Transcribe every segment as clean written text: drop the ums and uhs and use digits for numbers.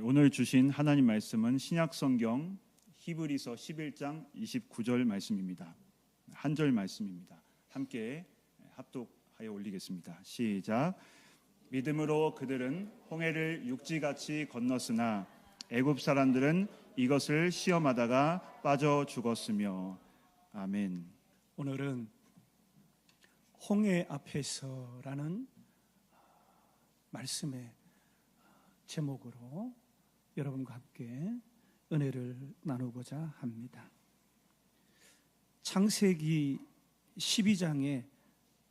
오늘 주신 하나님 말씀은 신약성경 히브리서 11장 29절 말씀입니다. 한 절 말씀입니다. 함께 합독하여 올리겠습니다. 시작. 믿음으로 그들은 홍해를 육지같이 건넜으나 애굽 사람들은 이것을 시험하다가 빠져 죽었으며. 아멘. 오늘은 홍해 앞에서라는 말씀의 제목으로 여러분과 함께 은혜를 나누고자 합니다. 창세기 12장에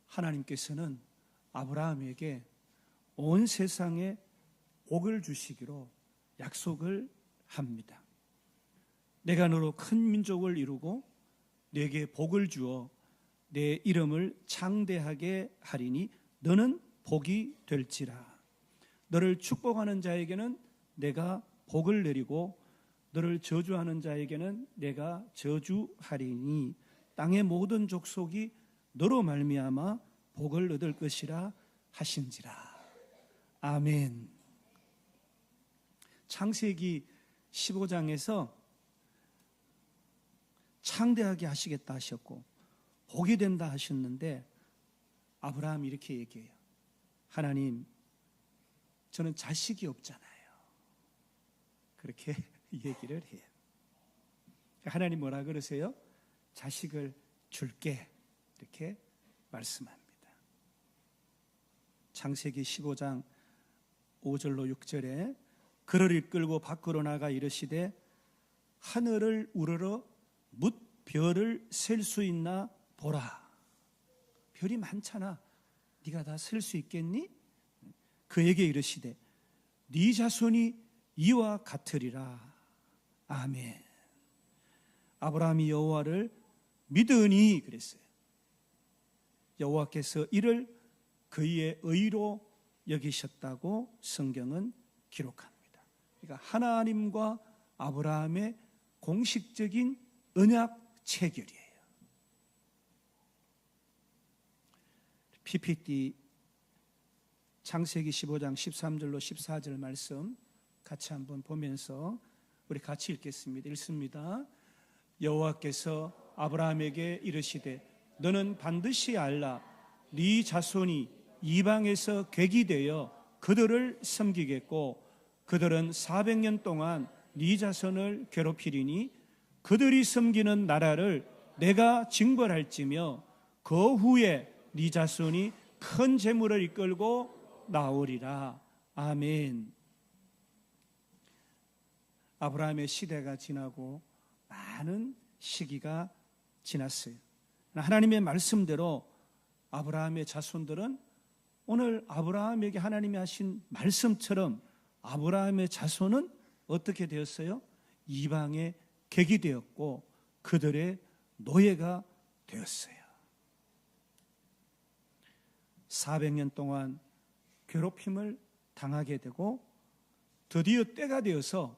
하나님께서는 아브라함에게 온 세상에 복을 주시기로 약속을 합니다. 내가 너로 큰 민족을 이루고 네게 복을 주어 내 이름을 창대하게 하리니 너는 복이 될지라. 너를 축복하는 자에게는 내가 복을 내리고 너를 저주하는 자에게는 내가 저주하리니 땅의 모든 족속이 너로 말미암아 복을 얻을 것이라 하신지라. 아멘. 창세기 15장에서 창대하게 하시겠다 하셨고 복이 된다 하셨는데 아브라함이 이렇게 얘기해요. 하나님, 저는 자식이 없잖아요. 그렇게 얘기를 해요. 하나님 뭐라 그러세요? 자식을 줄게, 이렇게 말씀합니다. 창세기 15장 5절로 6절에 그를 이끌고 밖으로 나가 이르시되 하늘을 우러러 뭇 별을 셀 수 있나 보라. 별이 많잖아. 네가 다 셀 수 있겠니? 그에게 이르시되 네 자손이 이와 같으리라. 아멘. 아브라함이 여호와를 믿으니 그랬어요. 여호와께서 이를 그의 의로 여기셨다고 성경은 기록합니다. 그러니까 하나님과 아브라함의 공식적인 언약 체결이에요. PPT 창세기 15장 13절로 14절 말씀 같이 한번 보면서 우리 같이 읽겠습니다. 읽습니다. 여호와께서 아브라함에게 이르시되 너는 반드시 알라. 네 자손이 이방에서 객이 되어 그들을 섬기겠고 그들은 400년 동안 네 자손을 괴롭히리니 그들이 섬기는 나라를 내가 징벌할지며 그 후에 네 자손이 큰 재물을 이끌고 나오리라. 아멘. 아브라함의 시대가 지나고 많은 시기가 지났어요. 하나님의 말씀대로 아브라함의 자손들은 오늘 아브라함에게 하나님이 하신 말씀처럼 아브라함의 자손은 어떻게 되었어요? 이방의 객이 되었고 그들의 노예가 되었어요. 400년 동안 괴롭힘을 당하게 되고 드디어 때가 되어서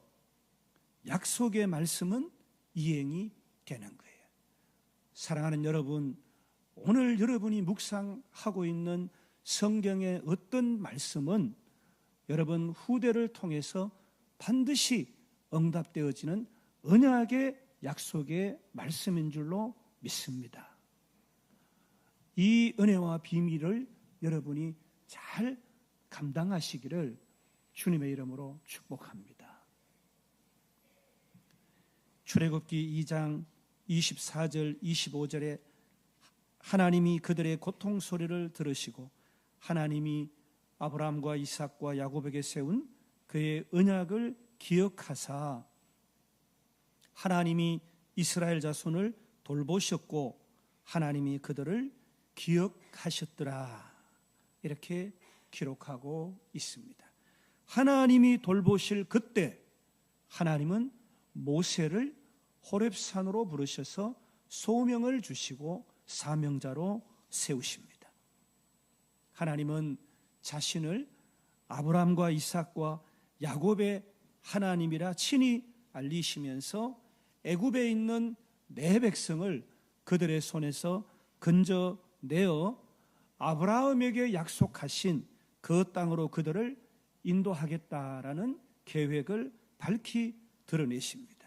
약속의 말씀은 이행이 되는 거예요. 사랑하는 여러분, 오늘 여러분이 묵상하고 있는 성경의 어떤 말씀은 여러분 후대를 통해서 반드시 응답되어지는 언약의 약속의 말씀인 줄로 믿습니다. 이 은혜와 비밀을 여러분이 잘 감당하시기를 주님의 이름으로 축복합니다. 출애굽기 2장 24절 25절에 하나님이 그들의 고통 소리를 들으시고 하나님이 아브라함과 이삭과 야곱에게 세운 그의 언약을 기억하사 하나님이 이스라엘 자손을 돌보셨고 하나님이 그들을 기억하셨더라. 이렇게 기록하고 있습니다. 하나님이 돌보실 그때 하나님은 모세를 호렙산으로 부르셔서 소명을 주시고 사명자로 세우십니다. 하나님은 자신을 아브라함과 이삭과 야곱의 하나님이라 친히 알리시면서 애굽에 있는 내 백성을 그들의 손에서 건져내어 아브라함에게 약속하신 그 땅으로 그들을 인도하겠다라는 계획을 밝히 드러내십니다.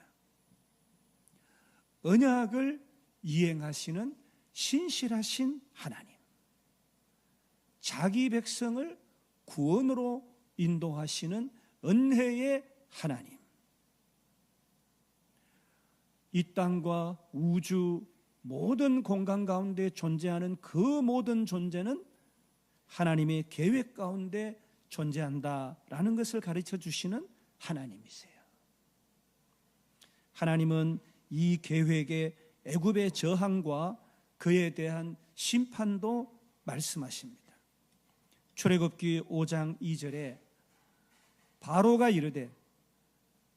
언약을 이행하시는 신실하신 하나님, 자기 백성을 구원으로 인도하시는 은혜의 하나님, 이 땅과 우주 모든 공간 가운데 존재하는 그 모든 존재는 하나님의 계획 가운데 존재한다라는 것을 가르쳐 주시는 하나님이세요. 하나님은 이 계획의 애굽의 저항과 그에 대한 심판도 말씀하십니다. 출애굽기 5장 2절에 바로가 이르되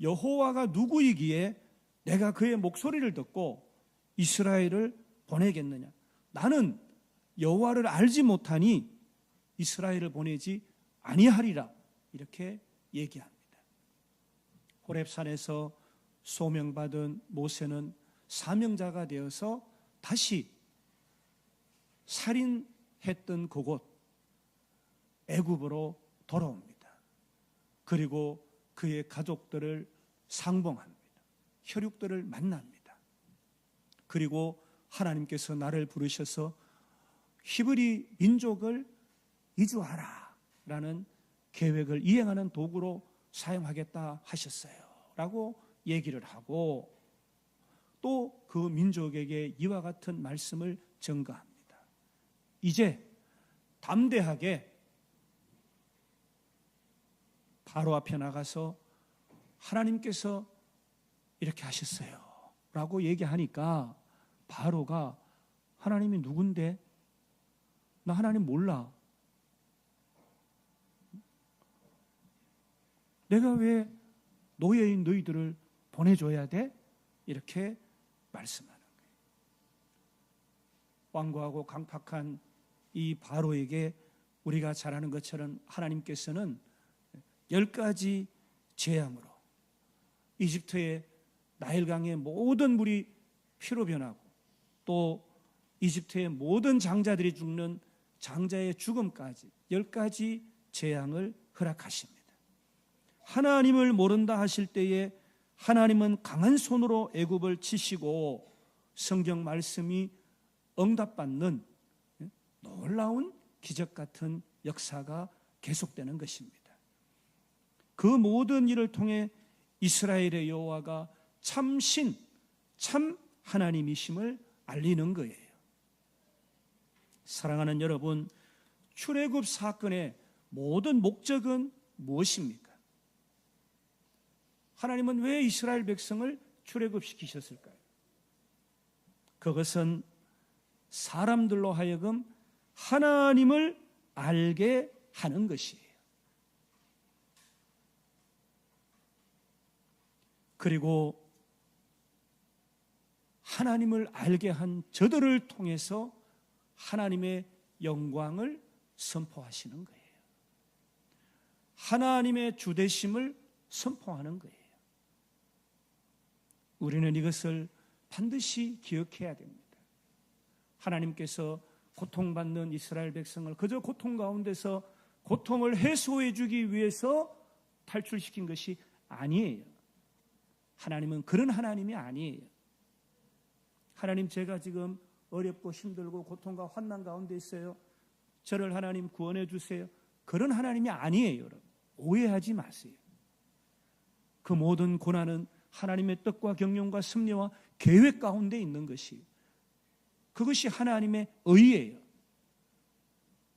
여호와가 누구이기에 내가 그의 목소리를 듣고 이스라엘을 보내겠느냐? 나는 여호와를 알지 못하니 이스라엘을 보내지 아니하리라. 이렇게 얘기합니다. 호렙산에서 소명받은 모세는 사명자가 되어서 다시 살인했던 그곳 애굽으로 돌아옵니다. 그리고 그의 가족들을 상봉합니다. 혈육들을 만납니다. 그리고 하나님께서 나를 부르셔서 히브리 민족을 이주하라 라는 계획을 이행하는 도구로 사용하겠다 하셨어요 라고 얘기를 하고, 또 그 민족에게 이와 같은 말씀을 전가합니다. 이제 담대하게 바로 앞에 나가서 하나님께서 이렇게 하셨어요 라고 얘기하니까 바로가 하나님이 누군데? 나 하나님 몰라. 내가 왜 노예인 너희들을 보내줘야 돼? 이렇게 말씀하는 거예요. 완고하고 강팍한 이 바로에게 우리가 잘 아는 것처럼 하나님께서는 10가지 재앙으로 이집트의 나일강의 모든 물이 피로 변하고, 또 이집트의 모든 장자들이 죽는 장자의 죽음까지 10가지 재앙을 허락하십니다. 하나님을 모른다 하실 때에 하나님은 강한 손으로 애굽을 치시고 성경 말씀이 응답받는 놀라운 기적 같은 역사가 계속되는 것입니다. 그 모든 일을 통해 이스라엘의 여호와가 참신, 참 하나님이심을 알리는 거예요. 사랑하는 여러분, 출애굽 사건의 모든 목적은 무엇입니까? 하나님은 왜 이스라엘 백성을 출애굽시키셨을까요? 그것은 사람들로 하여금 하나님을 알게 하는 것이에요. 그리고 하나님을 알게 한 저들을 통해서 하나님의 영광을 선포하시는 거예요. 하나님의 주되심을 선포하는 거예요. 우리는 이것을 반드시 기억해야 됩니다. 하나님께서 고통받는 이스라엘 백성을 그저 고통 가운데서 고통을 해소해 주기 위해서 탈출시킨 것이 아니에요. 하나님은 그런 하나님이 아니에요. 하나님, 제가 지금 어렵고 힘들고 고통과 환난 가운데 있어요. 저를 하나님 구원해 주세요. 그런 하나님이 아니에요, 여러분. 오해하지 마세요. 그 모든 고난은 하나님의 뜻과 경륜과 섭리와 계획 가운데 있는 것이에요. 그것이 하나님의 의예요.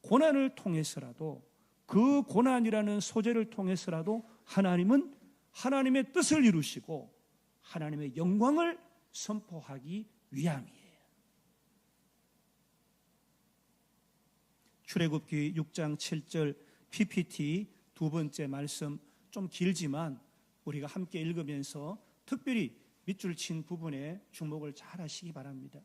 고난을 통해서라도, 그 고난이라는 소재를 통해서라도 하나님은 하나님의 뜻을 이루시고 하나님의 영광을 선포하기 위함이에요. 출애굽기 6장 7절 PPT 두 번째 말씀, 좀 길지만 우리가 함께 읽으면서 특별히 밑줄 친 부분에 주목을 잘 하시기 바랍니다.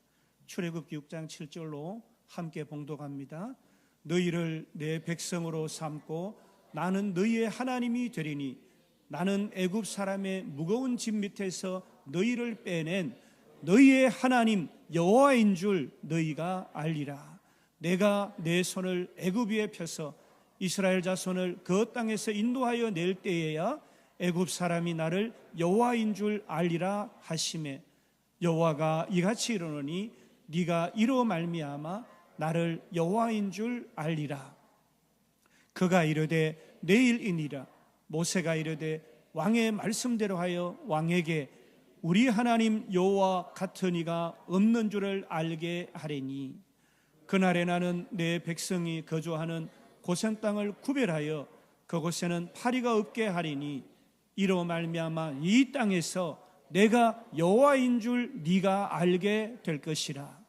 출애굽기 6장 7절로 함께 봉독합니다. 너희를 내 백성으로 삼고 나는 너희의 하나님이 되리니 나는 애굽 사람의 무거운 짐 밑에서 너희를 빼낸 너희의 하나님 여호와인 줄 너희가 알리라. 내가 내 손을 애굽 위에 펴서 이스라엘 자손을 그 땅에서 인도하여 낼 때에야 애굽 사람이 나를 여호와인 줄 알리라 하시매 여호와가 이같이 이르노니 네가 이로 말미암아 나를 여호와인 줄 알리라. 그가 이르되 내일이니라. 모세가 이르되 왕의 말씀대로 하여 왕에게 우리 하나님 여호와 같은 이가 없는 줄을 알게 하리니 그날에 나는 내 백성이 거주하는 고센 땅을 구별하여 그곳에는 파리가 없게 하리니 이로 말미암아 이 땅에서 내가 여호와인 줄 네가 알게 될 것이라.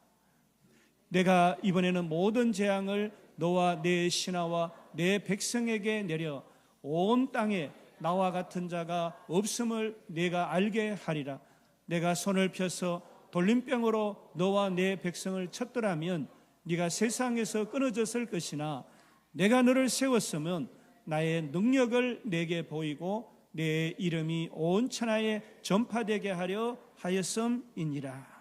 내가 이번에는 모든 재앙을 너와 내 신하와 내 백성에게 내려 온 땅에 나와 같은 자가 없음을 내가 알게 하리라. 내가 손을 펴서 돌림병으로 너와 내 백성을 쳤더라면 네가 세상에서 끊어졌을 것이나 내가 너를 세웠으면 나의 능력을 내게 보이고 내 이름이 온 천하에 전파되게 하려 하였음이니라.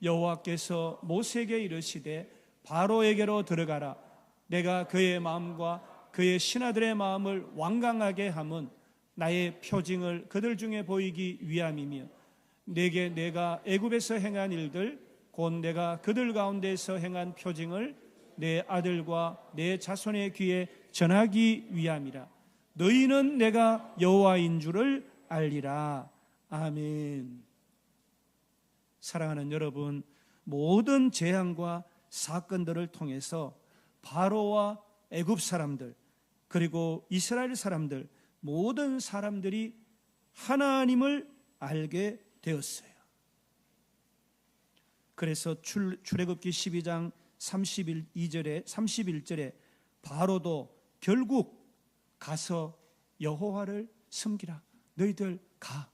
여호와께서 모세에게 이르시되 바로에게로 들어가라. 내가 그의 마음과 그의 신하들의 마음을 완강하게 함은 나의 표징을 그들 중에 보이기 위함이며 내게 내가 애굽에서 행한 일들 곧 내가 그들 가운데서 행한 표징을 내 아들과 내 자손의 귀에 전하기 위함이라. 너희는 내가 여호와인 줄을 알리라. 아멘. 사랑하는 여러분, 모든 재앙과 사건들을 통해서 바로와 애굽 사람들 그리고 이스라엘 사람들 모든 사람들이 하나님을 알게 되었어요. 그래서 출애굽기 12장 31절에 바로도 결국 가서 여호와를 섬기라. 너희들 가.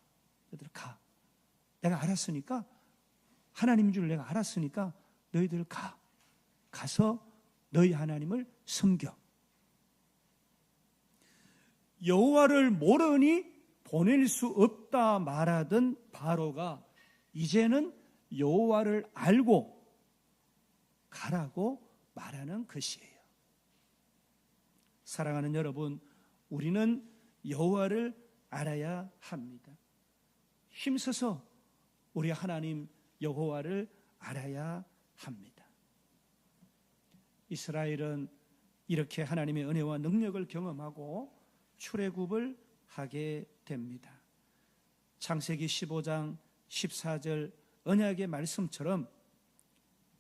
내가 알았으니까 하나님인 줄 내가 알았으니까 너희들 가. 가서 너희 하나님을 섬겨. 여호와를 모르니 보낼 수 없다 말하던 바로가 이제는 여호와를 알고 가라고 말하는 것이에요. 사랑하는 여러분, 우리는 여호와를 알아야 합니다. 힘써서 우리 하나님 여호와를 알아야 합니다. 이스라엘은 이렇게 하나님의 은혜와 능력을 경험하고 출애굽을 하게 됩니다. 창세기 15장 14절 언약의 말씀처럼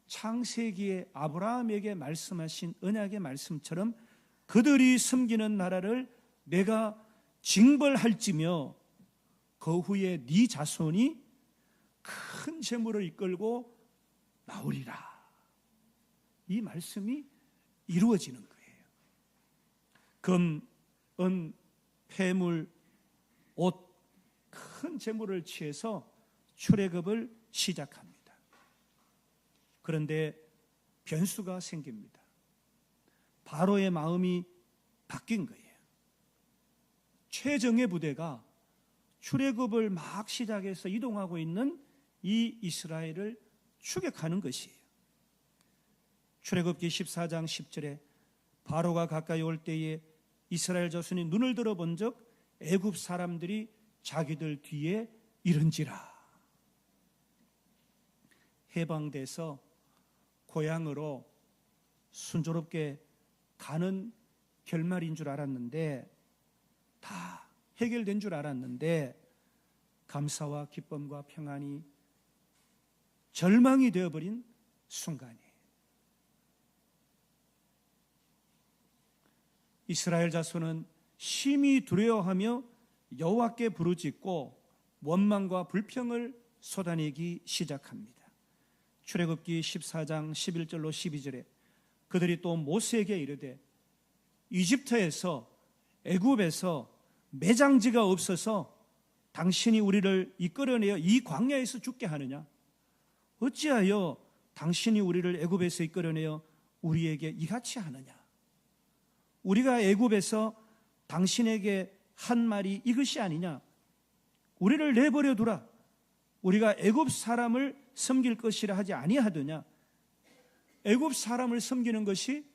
창세기에 아브라함에게 말씀하신 언약의 말씀처럼 그들이 섬기는 나라를 내가 징벌할지며 그 후에 네 자손이 큰 재물을 이끌고 나오리라. 이 말씀이 이루어지는 거예요. 금, 은, 폐물, 옷, 큰 재물을 취해서 출애굽을 시작합니다. 그런데 변수가 생깁니다. 바로의 마음이 바뀐 거예요. 최정예 부대가 출애굽을 막 시작해서 이동하고 있는 이 이스라엘을 추격하는 것이에요. 출애굽기 14장 10절에 바로가 가까이 올 때에 이스라엘 자손이 눈을 들어본 적 애굽 사람들이 자기들 뒤에 이른지라. 해방돼서 고향으로 순조롭게 가는 결말인 줄 알았는데, 다 해결된 줄 알았는데 감사와 기쁨과 평안이 절망이 되어버린 순간이에요. 이스라엘 자손은 심히 두려워하며 여호와께 부르짖고 원망과 불평을 쏟아내기 시작합니다. 출애굽기 14장 11절로 12절에 그들이 또 모세에게 이르되 이집트에서 애굽에서 매장지가 없어서 당신이 우리를 이끌어내어 이 광야에서 죽게 하느냐? 어찌하여 당신이 우리를 애굽에서 이끌어내어 우리에게 이같이 하느냐? 우리가 애굽에서 당신에게 한 말이 이것이 아니냐? 우리를 내버려 두라. 우리가 애굽 사람을 섬길 것이라 하지 아니하더냐? 애굽 사람을 섬기는 것이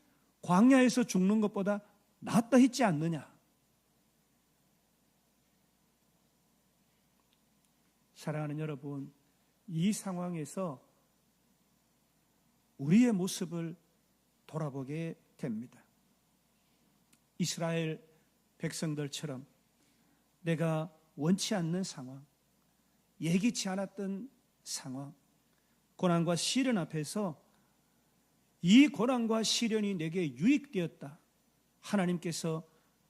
광야에서 죽는 것보다 낫다 했지 않느냐? 사랑하는 여러분, 이 상황에서 우리의 모습을 돌아보게 됩니다. 이스라엘 백성들처럼 내가 원치 않는 상황, 예기치 않았던 상황, 고난과 시련 앞에서 이 고난과 시련이 내게 유익되었다. 하나님께서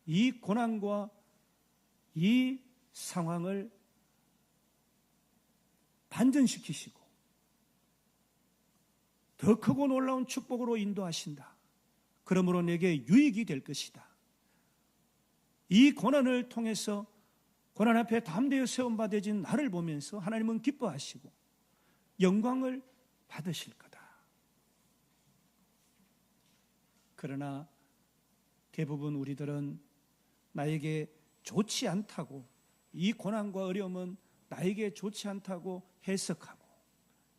이 고난과 이 상황을 반전시키시고 더 크고 놀라운 축복으로 인도하신다. 그러므로 내게 유익이 될 것이다. 이 고난을 통해서 고난 앞에 담대히 세움받아진 나를 보면서 하나님은 기뻐하시고 영광을 받으실 거다. 그러나 대부분 우리들은 나에게 좋지 않다고, 이 고난과 어려움은 나에게 좋지 않다고 해석하고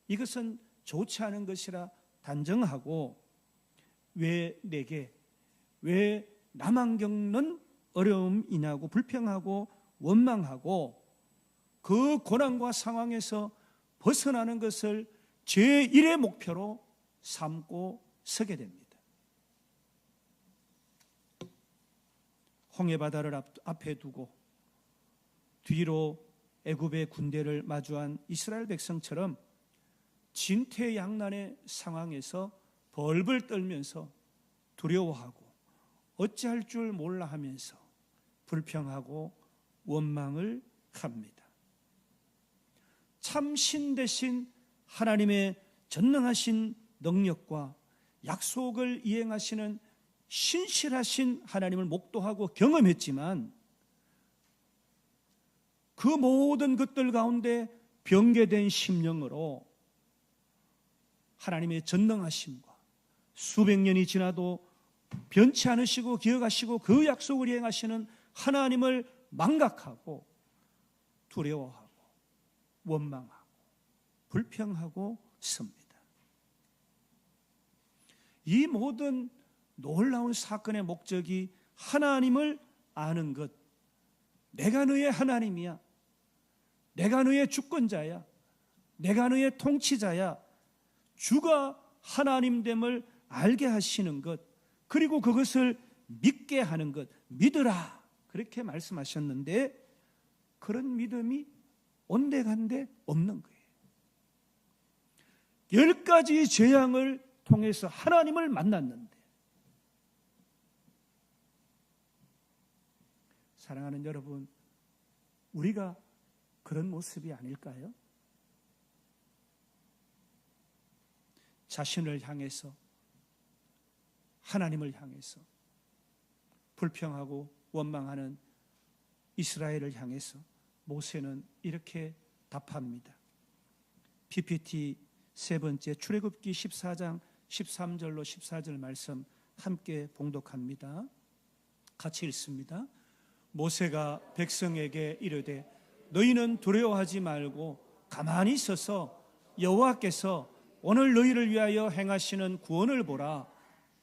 이것은 좋지 않은 것이라 단정하고, 왜 내게, 왜 나만 겪는 어려움이냐고 불평하고 원망하고 그 고난과 상황에서 벗어나는 것을 제1의 목표로 삼고 서게 됩니다. 홍해바다를 앞에 두고 뒤로 애굽의 군대를 마주한 이스라엘 백성처럼 진퇴양난의 상황에서 벌벌 떨면서 두려워하고 어찌할 줄 몰라 하면서 불평하고 원망을 합니다. 참 신 대신 하나님의 전능하신 능력과 약속을 이행하시는 신실하신 하나님을 목도하고 경험했지만 그 모든 것들 가운데 변개된 심령으로 하나님의 전능하심과 수백 년이 지나도 변치 않으시고 기억하시고 그 약속을 이행하시는 하나님을 망각하고 두려워하고 원망하고 불평하고 섭니다. 이 모든 놀라운 사건의 목적이 하나님을 아는 것. 내가 너의 하나님이야. 내가 너의 주권자야. 내가 너의 통치자야. 주가 하나님됨을 알게 하시는 것, 그리고 그것을 믿게 하는 것, 믿으라, 그렇게 말씀하셨는데 그런 믿음이 온데간데 없는 거예요. 10가지 재앙을 통해서 하나님을 만났는데, 사랑하는 여러분, 우리가 그런 모습이 아닐까요? 자신을 향해서, 하나님을 향해서 불평하고 원망하는 이스라엘을 향해서 모세는 이렇게 답합니다. PPT 세 번째 출애굽기 14장 13절로 14절 말씀 함께 봉독합니다. 같이 읽습니다. 모세가 백성에게 이르되 너희는 두려워하지 말고 가만히 있어서 여호와께서 오늘 너희를 위하여 행하시는 구원을 보라.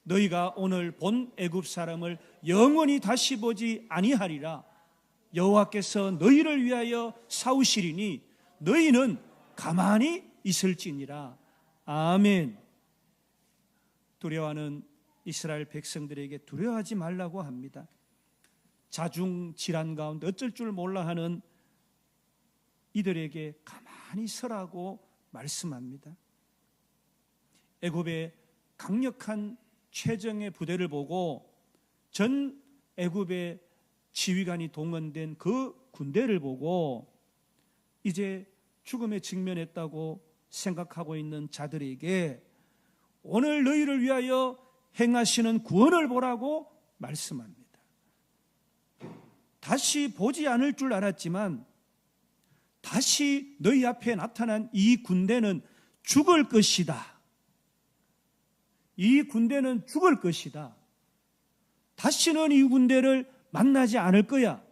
너희가 오늘 본 애굽 사람을 영원히 다시 보지 아니하리라. 여호와께서 너희를 위하여 싸우시리니 너희는 가만히 있을지니라. 아멘. 두려워하는 이스라엘 백성들에게 두려워하지 말라고 합니다. 자중질환 가운데 어쩔 줄 몰라 하는 이들에게 가만히 서라고 말씀합니다. 애굽의 강력한 최정예 부대를 보고 전 애굽의 지휘관이 동원된 그 군대를 보고 이제 죽음에 직면했다고 생각하고 있는 자들에게 오늘 너희를 위하여 행하시는 구원을 보라고 말씀합니다. 다시 보지 않을 줄 알았지만 다시 너희 앞에 나타난 이 군대는 죽을 것이다. 이 군대는 죽을 것이다. 다시는 이 군대를 만나지 않을 거야.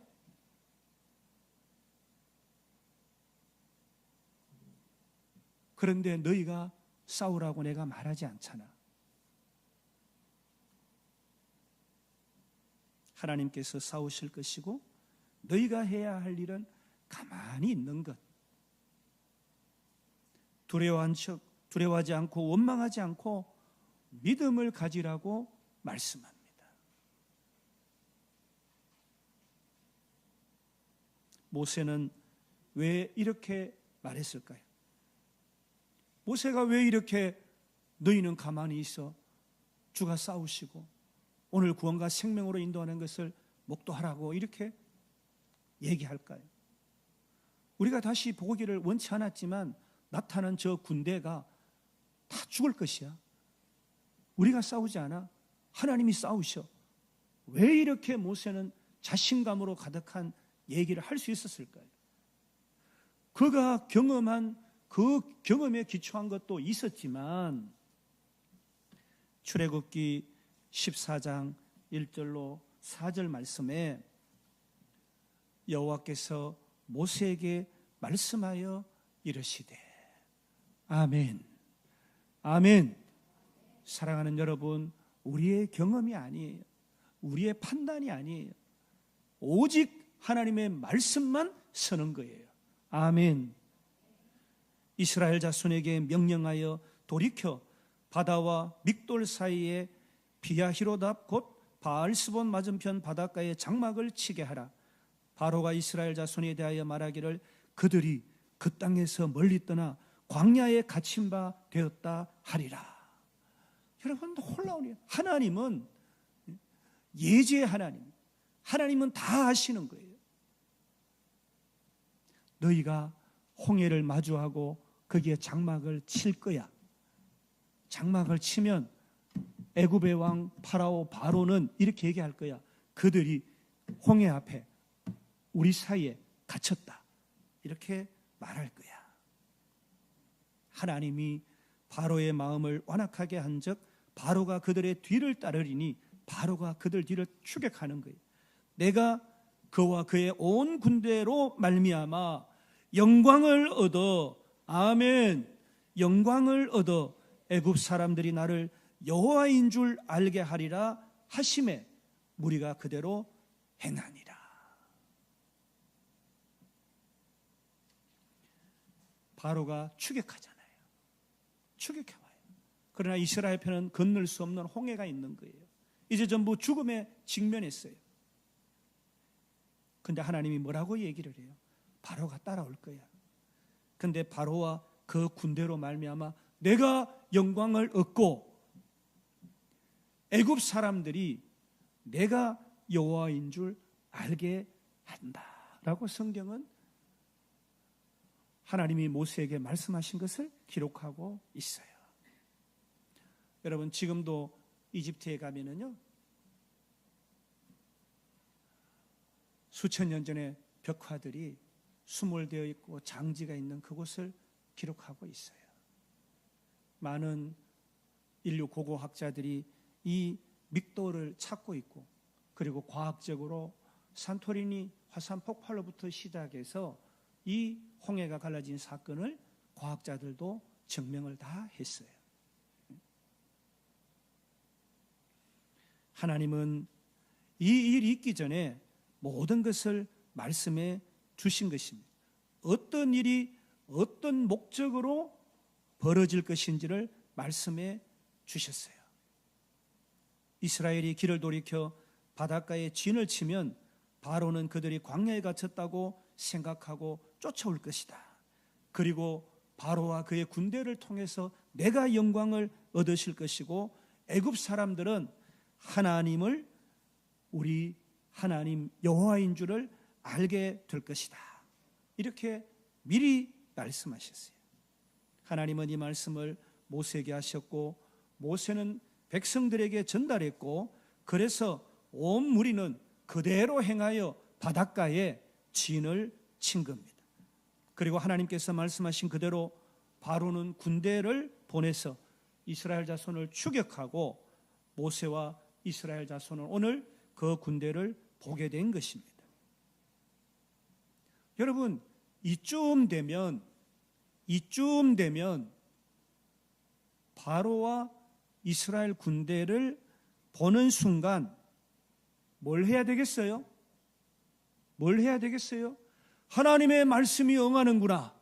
그런데 너희가 싸우라고 내가 말하지 않잖아. 하나님께서 싸우실 것이고 너희가 해야 할 일은 가만히 있는 것. 두려워하지 않고 원망하지 않고 믿음을 가지라고 말씀합니다. 모세는 왜 이렇게 말했을까요? 모세가 왜 이렇게 너희는 가만히 있어 주가 싸우시고 오늘 구원과 생명으로 인도하는 것을 목도하라고 이렇게 얘기할까요? 우리가 다시 보기를 원치 않았지만 나타난 저 군대가 다 죽을 것이야. 우리가 싸우지 않아. 하나님이 싸우셔. 왜 이렇게 모세는 자신감으로 가득한 얘기를 할 수 있었을까요? 그가 경험한 그 경험에 기초한 것도 있었지만 출애굽기 14장 1절로 4절 말씀에 여호와께서 모세에게 말씀하여 이르시되 아멘. 아멘. 사랑하는 여러분, 우리의 경험이 아니에요. 우리의 판단이 아니에요. 오직 하나님의 말씀만 서는 거예요. 아멘. 이스라엘 자손에게 명령하여 돌이켜 바다와 믹돌 사이에 비야히로답 곧 바알스본 맞은편 바닷가에 장막을 치게 하라. 바로가 이스라엘 자손에 대하여 말하기를 그들이 그 땅에서 멀리 떠나 광야에 갇힌 바 되었다 하리라. 여러분, 놀라운 일. 하나님은 예지의 하나님. 하나님은 다 아시는 거예요. 너희가 홍해를 마주하고 거기에 장막을 칠 거야. 장막을 치면 애굽의 왕 파라오 바로는 이렇게 얘기할 거야. 그들이 홍해 앞에 우리 사이에 갇혔다. 이렇게 말할 거야. 하나님이 바로의 마음을 완악하게 한 적 바로가 그들의 뒤를 따르리니 바로가 그들 뒤를 추격하는 거예요. 내가 그와 그의 온 군대로 말미암아 영광을 얻어 아멘 영광을 얻어 애굽 사람들이 나를 여호와인 줄 알게 하리라 하심에 무리가 그대로 행하니라. 바로가 추격하잖아요. 추격해와요. 그러나 이스라엘 편은 건널 수 없는 홍해가 있는 거예요. 이제 전부 죽음에 직면했어요. 근데 하나님이 뭐라고 얘기를 해요? 바로가 따라올 거야. 근데 바로와 그 군대로 말미암아 내가 영광을 얻고 애굽 사람들이 내가 여호와인 줄 알게 한다라고 성경은 하나님이 모세에게 말씀하신 것을 기록하고 있어요. 여러분, 지금도 이집트에 가면은요, 수천 년 전에 벽화들이 수몰되어 있고 장지가 있는 그곳을 기록하고 있어요. 많은 인류 고고학자들이 이 믹돌을 찾고 있고, 그리고 과학적으로 산토리니 화산 폭발로부터 시작해서 이 홍해가 갈라진 사건을 과학자들도 증명을 다 했어요. 하나님은 이 일이 있기 전에 모든 것을 말씀해 주신 것입니다. 어떤 일이 어떤 목적으로 벌어질 것인지를 말씀해 주셨어요. 이스라엘이 길을 돌이켜 바닷가에 진을 치면 바로는 그들이 광야에 갇혔다고 생각하고 쫓아올 것이다. 그리고 바로와 그의 군대를 통해서 내가 영광을 얻으실 것이고 애굽 사람들은 하나님을 우리 하나님 여호와인 줄을 알게 될 것이다. 이렇게 미리 말씀하셨어요. 하나님은 이 말씀을 모세에게 하셨고 모세는 백성들에게 전달했고 그래서 온 무리는 그대로 행하여 바닷가에 진을 친 겁니다. 그리고 하나님께서 말씀하신 그대로 바로는 군대를 보내서 이스라엘 자손을 추격하고 모세와 이스라엘 자손은 오늘 그 군대를 보게 된 것입니다. 여러분, 이쯤 되면 바로와 이스라엘 군대를 보는 순간 뭘 해야 되겠어요? 뭘 해야 되겠어요? 하나님의 말씀이 응하는구나.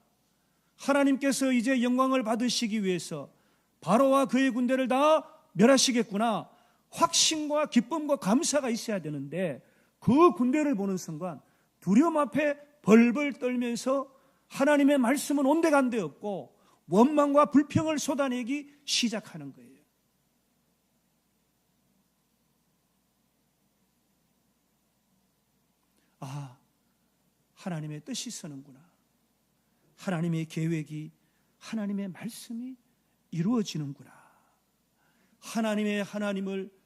하나님께서 이제 영광을 받으시기 위해서 바로와 그의 군대를 다 멸하시겠구나, 확신과 기쁨과 감사가 있어야 되는데, 그 군대를 보는 순간 두려움 앞에 벌벌 떨면서 하나님의 말씀은 온데간데 없고 원망과 불평을 쏟아내기 시작하는 거예요. 아, 하나님의 뜻이 서는구나. 하나님의 계획이, 하나님의 말씀이 이루어지는구나. 하나님을,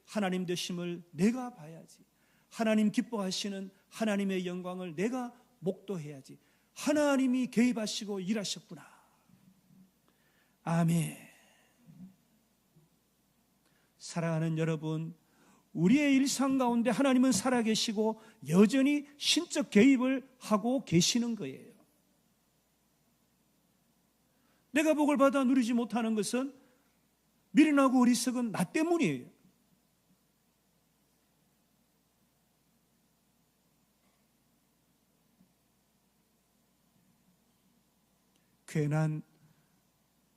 하나님 되심을 내가 봐야지. 하나님 기뻐하시는 하나님의 영광을 내가 목도해야지. 하나님이 개입하시고 일하셨구나. 아멘. 사랑하는 여러분, 우리의 일상 가운데 하나님은 살아계시고 여전히 신적 개입을 하고 계시는 거예요. 내가 복을 받아 누리지 못하는 것은 미련하고 어리석은 나 때문이에요. 괜한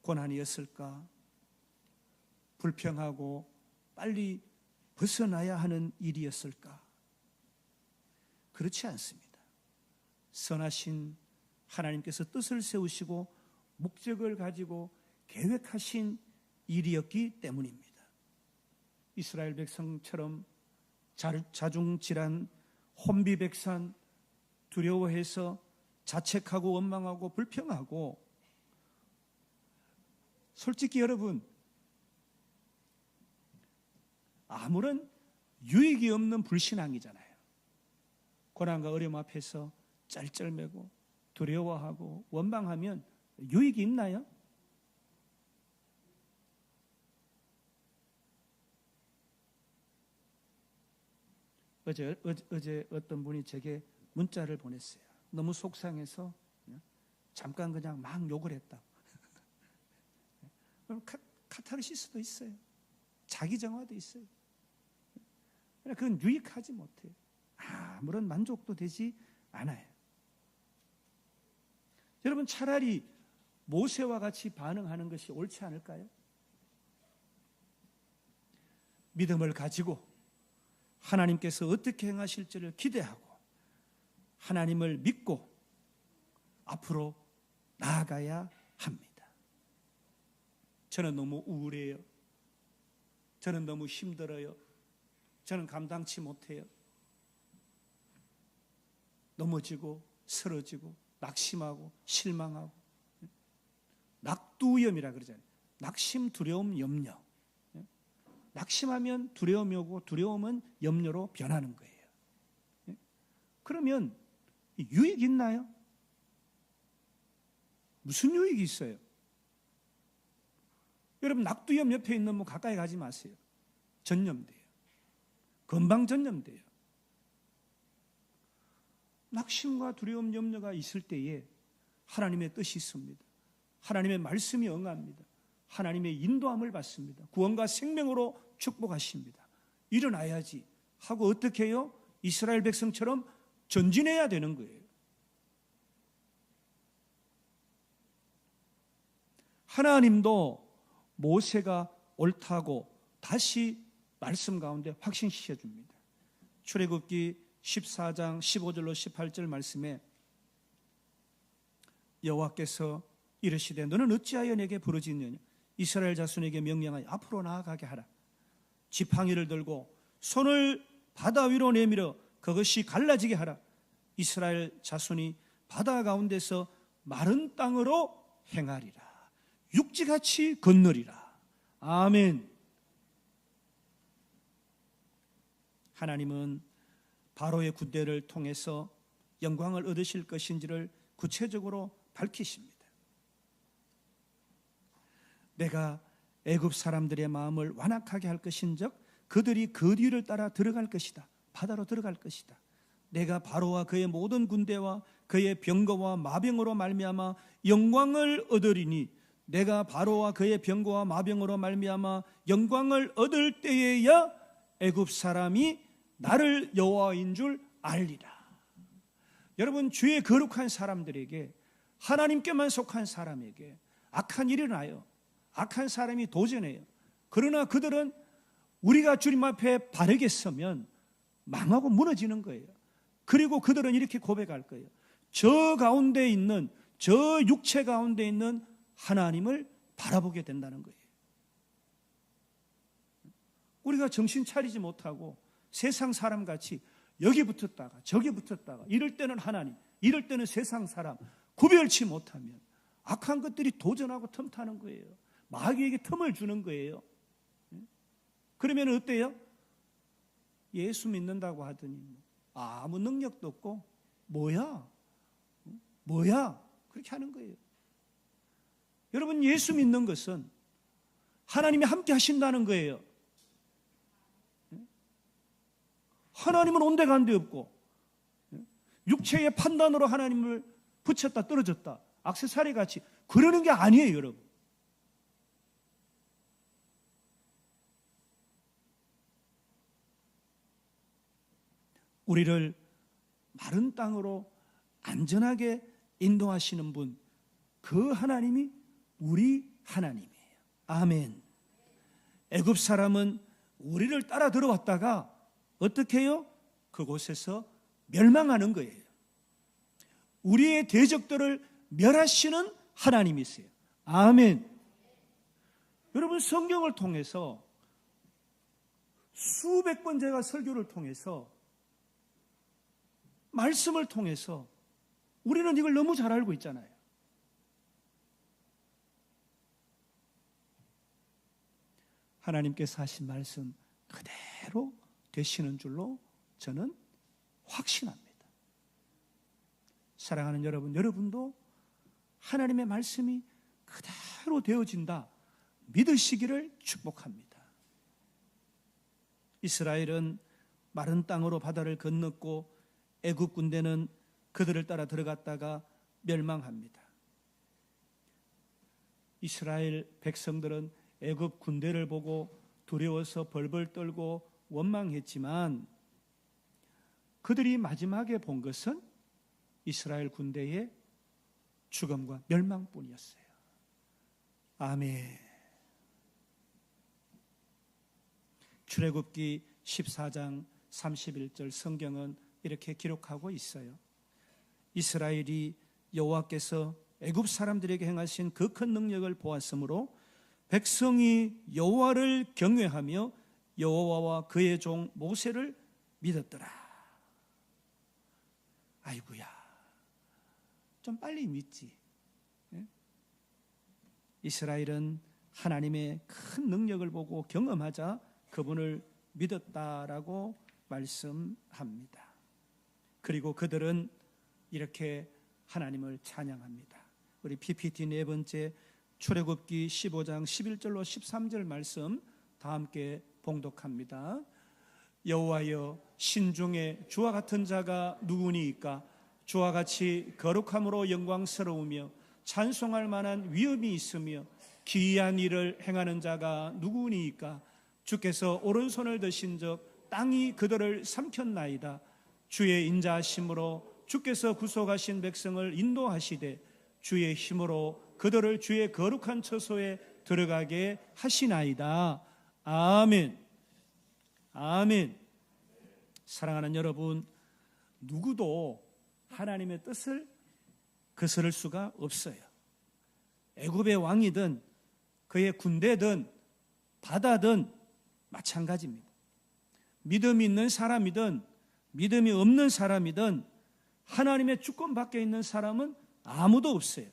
고난이었을까? 불평하고 빨리 벗어나야 하는 일이었을까? 그렇지 않습니다. 선하신 하나님께서 뜻을 세우시고 목적을 가지고 계획하신 일이었기 때문입니다. 이스라엘 백성처럼 자중질환, 혼비백산, 두려워해서 자책하고 원망하고 불평하고, 솔직히 여러분, 아무런 유익이 없는 불신앙이잖아요. 고난과 어려움 앞에서 짤짤매고 두려워하고 원망하면 유익이 있나요? 어제 어떤 분이 제게 문자를 보냈어요. 너무 속상해서 잠깐 그냥 막 욕을 했다. 그럼 카타르시스도 있어요. 자기 정화도 있어요. 그건 유익하지 못해요. 아무런 만족도 되지 않아요. 여러분, 차라리 모세와 같이 반응하는 것이 옳지 않을까요? 믿음을 가지고 하나님께서 어떻게 행하실지를 기대하고 하나님을 믿고 앞으로 나아가야 합니다. 저는 너무 우울해요. 저는 너무 힘들어요. 저는 감당치 못해요. 넘어지고 쓰러지고 낙심하고 실망하고, 낙두염이라 그러잖아요. 낙심, 두려움, 염려. 낙심하면 두려움이 오고 두려움은 염려로 변하는 거예요. 그러면 유익이 있나요? 무슨 유익이 있어요? 여러분, 낙두염 옆에 있는 분 가까이 가지 마세요. 전염돼요. 금방 전염돼요. 낙심과 두려움, 염려가 있을 때에 하나님의 뜻이 있습니다. 하나님의 말씀이 응합니다. 하나님의 인도함을 받습니다. 구원과 생명으로 축복하십니다. 일어나야지 하고 어떻게 해요? 이스라엘 백성처럼 전진해야 되는 거예요. 하나님도 모세가 옳다고 다시 말씀 가운데 확신시켜 줍니다. 출애굽기 14장 15절로 18절 말씀에 여호와께서 이르시되 너는 어찌하여 내게 부르짖느냐? 이스라엘 자손에게 명령하여 앞으로 나아가게 하라. 지팡이를 들고 손을 바다 위로 내밀어 그것이 갈라지게 하라. 이스라엘 자손이 바다 가운데서 마른 땅으로 행하리라. 육지같이 건너리라. 아멘. 하나님은 바로의 군대를 통해서 영광을 얻으실 것인지를 구체적으로 밝히십니다. 내가 애굽 사람들의 마음을 완악하게 할 것인즉 그들이 그 뒤를 따라 들어갈 것이다. 바다로 들어갈 것이다. 내가 바로와 그의 모든 군대와 그의 병거와 마병으로 말미암아 영광을 얻으리니 내가 바로와 그의 병거와 마병으로 말미암아 영광을 얻을 때에야 애굽 사람이 나를 여호와인 줄 알리라. 여러분, 주의 거룩한 사람들에게 하나님께만 속한 사람에게 악한 일이 일어나요. 악한 사람이 도전해요. 그러나 그들은 우리가 주님 앞에 바르게 서면 망하고 무너지는 거예요. 그리고 그들은 이렇게 고백할 거예요. 저 가운데 있는, 저 육체 가운데 있는 하나님을 바라보게 된다는 거예요. 우리가 정신 차리지 못하고 세상 사람같이 여기 붙었다가 저기 붙었다가 이럴 때는 하나님, 이럴 때는 세상 사람 구별치 못하면 악한 것들이 도전하고 틈타는 거예요. 마귀에게 틈을 주는 거예요. 그러면 어때요? 예수 믿는다고 하더니 아무 능력도 없고 뭐야? 그렇게 하는 거예요. 여러분, 예수 믿는 것은 하나님이 함께 하신다는 거예요. 하나님은 온데간데 없고 육체의 판단으로 하나님을 붙였다 떨어졌다 액세서리 같이 그러는 게 아니에요, 여러분. 우리를 마른 땅으로 안전하게 인도하시는 분, 그 하나님이 우리 하나님이에요. 아멘. 애굽 사람은 우리를 따라 들어왔다가 어떻게 해요? 그곳에서 멸망하는 거예요. 우리의 대적들을 멸하시는 하나님이세요. 아멘. 여러분, 성경을 통해서 수백 번 제가 설교를 통해서 말씀을 통해서 우리는 이걸 너무 잘 알고 있잖아요. 하나님께서 하신 말씀 그대로 되시는 줄로 저는 확신합니다. 사랑하는 여러분, 여러분도 하나님의 말씀이 그대로 되어진다 믿으시기를 축복합니다. 이스라엘은 마른 땅으로 바다를 건넜고 애굽 군대는 그들을 따라 들어갔다가 멸망합니다. 이스라엘 백성들은 애굽 군대를 보고 두려워서 벌벌 떨고 원망했지만 그들이 마지막에 본 것은 이스라엘 군대의 죽음과 멸망뿐이었어요. 아멘. 출애굽기 14장 31절 성경은 이렇게 기록하고 있어요. 이스라엘이 여호와께서 애굽 사람들에게 행하신 그 큰 능력을 보았으므로 백성이 여호와를 경외하며 여호와와 그의 종 모세를 믿었더라. 아이고야, 좀 빨리 믿지. 이스라엘은 하나님의 큰 능력을 보고 경험하자 그분을 믿었다라고 말씀합니다. 그리고 그들은 이렇게 하나님을 찬양합니다. 우리 PPT 네 번째 출애굽기 15장 11절로 13절 말씀 다 함께 봉독합니다. 여호와여, 신중에 주와 같은 자가 누구니이까? 주와 같이 거룩함으로 영광스러우며 찬송할 만한 위엄이 있으며 기이한 일을 행하는 자가 누구니이까? 주께서 오른손을 드신 적 땅이 그들을 삼켰나이다. 주의 인자하심으로 주께서 구속하신 백성을 인도하시되 주의 힘으로 그들을 주의 거룩한 처소에 들어가게 하시나이다. 아멘. 아멘. 사랑하는 여러분, 누구도 하나님의 뜻을 거스를 수가 없어요. 애굽의 왕이든 그의 군대든 바다든 마찬가지입니다. 믿음이 있는 사람이든 믿음이 없는 사람이든 하나님의 주권 밖에 있는 사람은 아무도 없어요.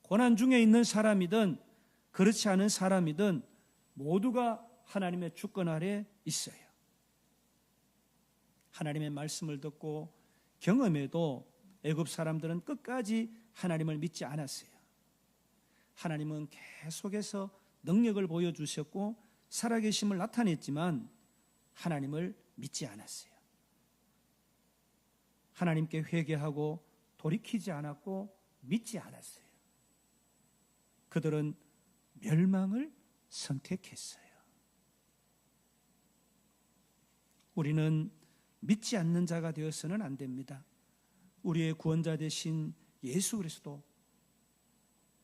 고난 중에 있는 사람이든 그렇지 않은 사람이든 모두가 하나님의 주권 아래 있어요. 하나님의 말씀을 듣고 경험해도 애굽 사람들은 끝까지 하나님을 믿지 않았어요. 하나님은 계속해서 능력을 보여주셨고 살아계심을 나타냈지만 하나님을 믿지 않았어요. 하나님께 회개하고 돌이키지 않았고 믿지 않았어요. 그들은 멸망을 선택했어요. 우리는 믿지 않는 자가 되어서는 안 됩니다. 우리의 구원자 되신 예수 그리스도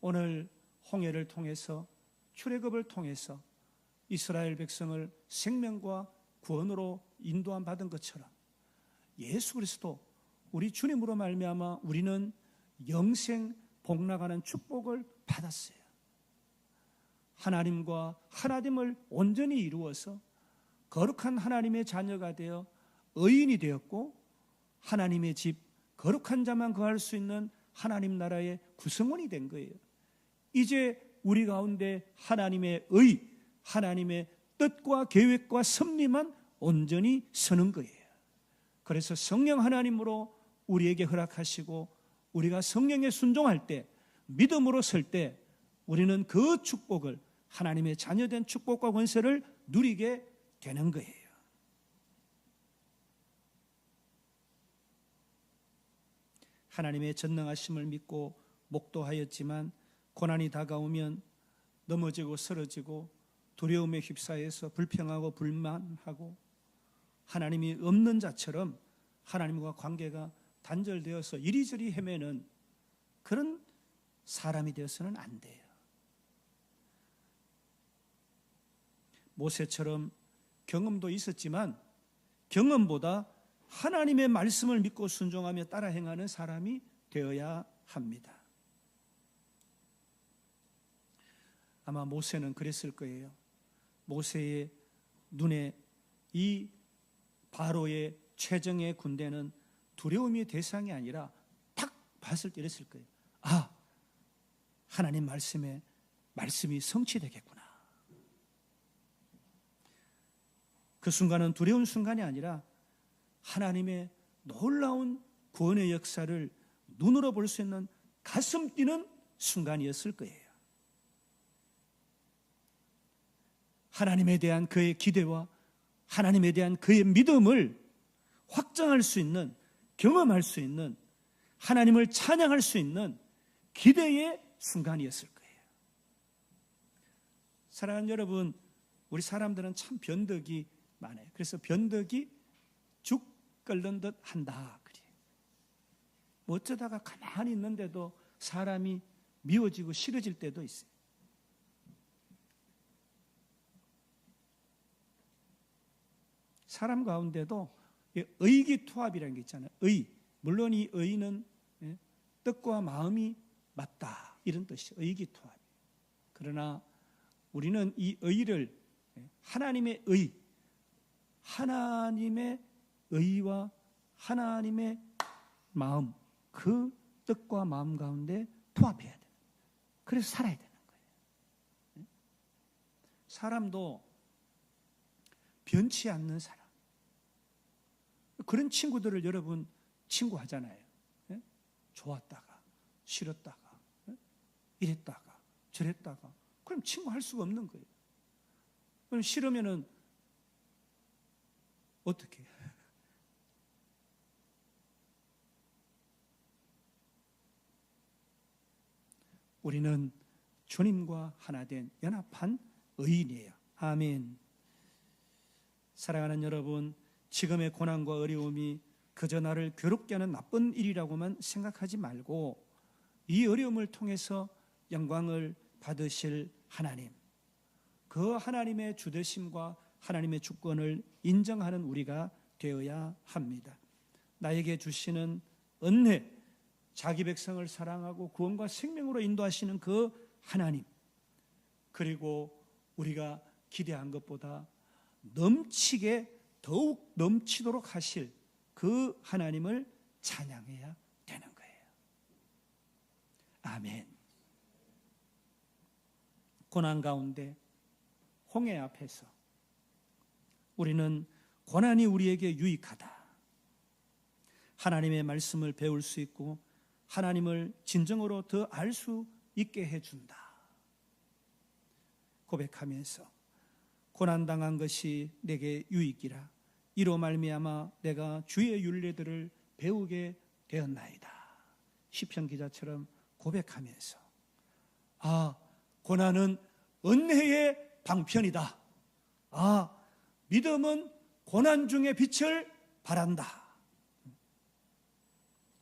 오늘 홍해를 통해서 출애굽을 통해서 이스라엘 백성을 생명과 구원으로 인도함 받은 것처럼 예수 그리스도 우리 주님으로 말미암아 우리는 영생 복락하는 축복을 받았어요. 하나님과 하나됨을 온전히 이루어서 거룩한 하나님의 자녀가 되어 의인이 되었고 하나님의 집 거룩한 자만 거할 수 있는 하나님 나라의 구성원이 된 거예요. 이제 우리 가운데 하나님의 의, 하나님의 뜻과 계획과 섭리만 온전히 서는 거예요. 그래서 성령 하나님으로 우리에게 허락하시고 우리가 성령에 순종할 때, 믿음으로 설 때 우리는 그 축복을, 하나님의 자녀된 축복과 권세를 누리게 되는 거예요. 하나님의 전능하심을 믿고 목도하였지만 고난이 다가오면 넘어지고 쓰러지고 두려움에 휩싸여서 불평하고 불만하고 하나님이 없는 자처럼 하나님과 관계가 단절되어서 이리저리 헤매는 그런 사람이 되어서는 안 돼요. 모세처럼 경험도 있었지만 경험보다 하나님의 말씀을 믿고 순종하며 따라 행하는 사람이 되어야 합니다. 아마 모세는 그랬을 거예요. 모세의 눈에 이 바로의 최정의 군대는 두려움의 대상이 아니라 딱 봤을 때 이랬을 거예요. 아, 하나님 말씀이 성취되겠구나. 그 순간은 두려운 순간이 아니라 하나님의 놀라운 구원의 역사를 눈으로 볼 수 있는 가슴 뛰는 순간이었을 거예요. 하나님에 대한 그의 기대와 하나님에 대한 그의 믿음을 확정할 수 있는, 경험할 수 있는, 하나님을 찬양할 수 있는 기대의 순간이었을 거예요. 사랑하는 여러분, 우리 사람들은 참 변덕이 많아요. 그래서 변덕이 죽 끓는 듯 한다. 뭐 어쩌다가 가만히 있는데도 사람이 미워지고 싫어질 때도 있어요. 사람 가운데도 의기투합이라는 게 있잖아요. 물론 이 의는 뜻과 마음이 맞다 이런 뜻이죠. 의기투합. 그러나 우리는 이 의를 하나님의 의와 하나님의 마음, 그 뜻과 마음 가운데 통합해야 돼요. 그래서 살아야 되는 거예요. 사람도 변치 않는 사람, 그런 친구들을 여러분 친구하잖아요. 좋았다가 싫었다가 이랬다가 저랬다가, 그럼 친구할 수가 없는 거예요. 그럼 싫으면은 어떻게 해요? 우리는 주님과 하나 된 연합한 의인이에요. 아멘. 사랑하는 여러분, 지금의 고난과 어려움이 그저 나를 괴롭게 하는 나쁜 일이라고만 생각하지 말고 이 어려움을 통해서 영광을 받으실 하나님, 그 하나님의 주되심과 하나님의 주권을 인정하는 우리가 되어야 합니다. 나에게 주시는 은혜, 자기 백성을 사랑하고 구원과 생명으로 인도하시는 그 하나님, 그리고 우리가 기대한 것보다 넘치게 더욱 넘치도록 하실 그 하나님을 찬양해야 되는 거예요. 아멘. 고난 가운데 홍해 앞에서 우리는 고난이 우리에게 유익하다, 하나님의 말씀을 배울 수 있고 하나님을 진정으로 더 알 수 있게 해준다 고백하면서 고난당한 것이 내게 유익이라, 이로 말미암아 내가 주의 율례들을 배우게 되었나이다. 시편 기자처럼 고백하면서 고난은 은혜의 방편이다. 믿음은 고난 중에 빛을 발한다.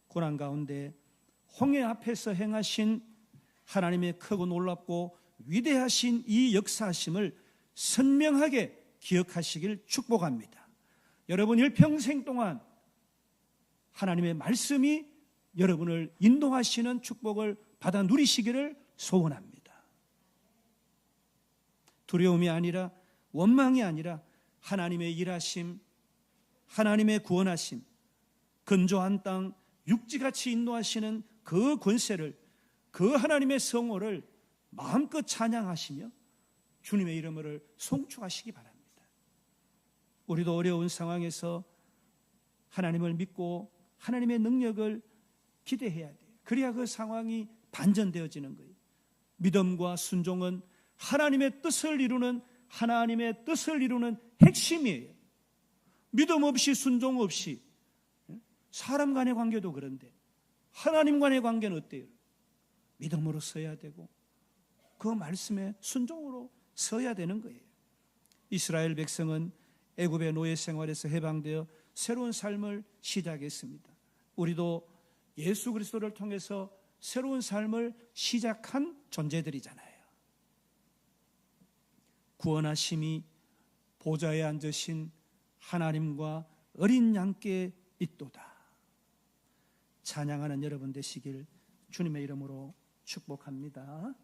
고난 가운데 홍해 앞에서 행하신 하나님의 크고 놀랍고 위대하신 이 역사하심을 선명하게 기억하시길 축복합니다. 여러분 일평생 동안 하나님의 말씀이 여러분을 인도하시는 축복을 받아 누리시기를 소원합니다. 두려움이 아니라 원망이 아니라 하나님의 일하심, 하나님의 구원하심, 건조한 땅 육지같이 인도하시는 그 권세를, 그 하나님의 성호를 마음껏 찬양하시며 주님의 이름을 송축하시기 바랍니다. 우리도 어려운 상황에서 하나님을 믿고 하나님의 능력을 기대해야 돼요. 그래야 그 상황이 반전되어지는 거예요. 믿음과 순종은 하나님의 뜻을 이루는 핵심이에요. 믿음 없이 순종 없이 사람 간의 관계도 그런데 하나님 간의 관계는 어때요? 믿음으로 서야 되고 그 말씀에 순종으로 서야 되는 거예요. 이스라엘 백성은 애굽의 노예 생활에서 해방되어 새로운 삶을 시작했습니다. 우리도 예수 그리스도를 통해서 새로운 삶을 시작한 존재들이잖아요. 구원하심이 보좌에 앉으신 하나님과 어린 양께 있도다. 찬양하는 여러분 되시길 주님의 이름으로 축복합니다.